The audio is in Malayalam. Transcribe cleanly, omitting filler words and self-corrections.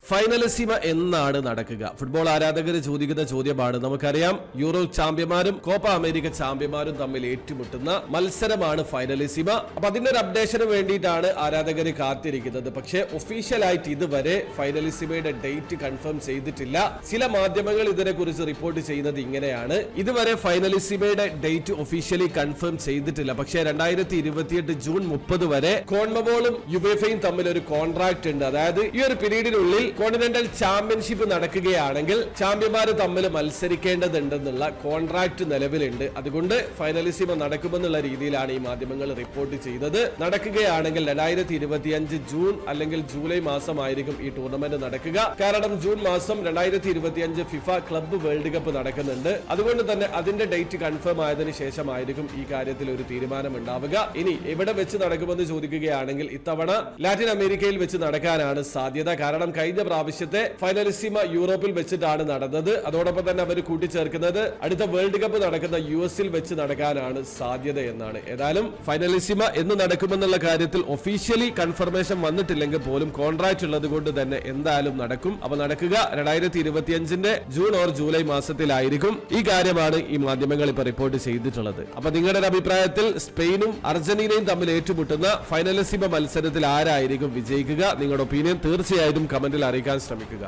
ഫൈനലിസിമ എന്നാണ് നടക്കുക? ഫുട്ബോൾ ആരാധകർ ചോദിക്കുന്ന ചോദ്യമാണ്. നമുക്കറിയാം, യൂറോ ചാമ്പ്യന്മാരും കോപ്പ അമേരിക്ക ചാമ്പ്യന്മാരും തമ്മിൽ ഏറ്റുമുട്ടുന്ന മത്സരമാണ് ഫൈനലിസിമ. അപ്പൊ അതിന്റെ ഒരു അപ്ഡേഷന് വേണ്ടിയിട്ടാണ് ആരാധകർ കാത്തിരിക്കുന്നത്. പക്ഷേ ഒഫീഷ്യലായിട്ട് ഇതുവരെ ഫൈനലിസിമയുടെ ഡേറ്റ് കൺഫേം ചെയ്തിട്ടില്ല. ചില മാധ്യമങ്ങൾ ഇതിനെക്കുറിച്ച് റിപ്പോർട്ട് ചെയ്യുന്നത് ഇങ്ങനെയാണ്: ഇതുവരെ ഫൈനലിസിമയുടെ ഡേറ്റ് ഒഫീഷ്യലി കൺഫേം ചെയ്തിട്ടില്ല. പക്ഷേ 2028 ജൂൺ 30 വരെ കോൺമബോളും യുവേഫയും തമ്മിൽ ഒരു കോൺട്രാക്ട് ഉണ്ട്. അതായത് ഈ ഒരു പീരീഡിനുള്ളിൽ കോണ്ടിനെന്റൽ ചാമ്പ്യൻഷിപ്പ് നടക്കുകയാണെങ്കിൽ ചാമ്പ്യന്മാർ തമ്മിൽ മത്സരിക്കേണ്ടതുണ്ടെന്നുള്ള കോൺട്രാക്ട് നിലവിലുണ്ട്. അതുകൊണ്ട് ഫൈനലിസിമ നടക്കുമെന്നുള്ള രീതിയിലാണ് ഈ മാധ്യമങ്ങൾ റിപ്പോർട്ട് ചെയ്തത്. നടക്കുകയാണെങ്കിൽ 2025 ജൂൺ അല്ലെങ്കിൽ ജൂലൈ മാസമായിരിക്കും ഈ ടൂർണമെന്റ് നടക്കുക. കാരണം ജൂൺ മാസം 2025 ഫിഫ ക്ലബ്ബ് വേൾഡ് കപ്പ് നടക്കുന്നുണ്ട്. അതുകൊണ്ട് തന്നെ അതിന്റെ ഡേറ്റ് കൺഫേം ആയതിനു ശേഷമായിരിക്കും ഈ കാര്യത്തിൽ ഒരു തീരുമാനം ഉണ്ടാവുക. ഇനി എവിടെ വെച്ച് നടക്കുമെന്ന് ചോദിക്കുകയാണെങ്കിൽ ഇത്തവണ ലാറ്റിൻ അമേരിക്കയിൽ വെച്ച് നടക്കാനാണ് സാധ്യത. കാരണം കഴിഞ്ഞ പ്രാവശ്യത്തെ ഫൈനലിസിമ യൂറോപ്പിൽ വെച്ചിട്ടാണ് നടന്നത്. അതോടൊപ്പം തന്നെ അവർ കൂട്ടിച്ചേർക്കുന്നത് അടുത്ത വേൾഡ് കപ്പ് നടക്കുന്ന US-ൽ വെച്ച് നടക്കാനാണ് സാധ്യത എന്നാണ്. ഏതായാലും ഫൈനലിസിമ എന്ന് നടക്കുമെന്നുള്ള കാര്യത്തിൽ ഒഫീഷ്യലി കൺഫർമേഷൻ വന്നിട്ടില്ലെങ്കിൽ പോലും കോൺട്രാക്ട് ഉള്ളത് കൊണ്ട് തന്നെ എന്തായാലും നടക്കും. അപ്പൊ നടക്കുക 2025 ജൂൺ ഓർ ജൂലൈ മാസത്തിലായിരിക്കും. ഈ കാര്യമാണ് ഈ മാധ്യമങ്ങൾ ഇപ്പൊ റിപ്പോർട്ട് ചെയ്തിട്ടുള്ളത്. അപ്പൊ നിങ്ങളുടെ അഭിപ്രായത്തിൽ സ്പെയിനും അർജന്റീനയും തമ്മിൽ ഏറ്റുമുട്ടുന്ന ഫൈനലിസിമ മത്സരത്തിൽ ആരായിരിക്കും വിജയിക്കുക? നിങ്ങളുടെ ഒപ്പീനിയൻ തീർച്ചയായിട്ടും കമന്റിൽ അറിയിക്കാൻ ശ്രമിക്കുക.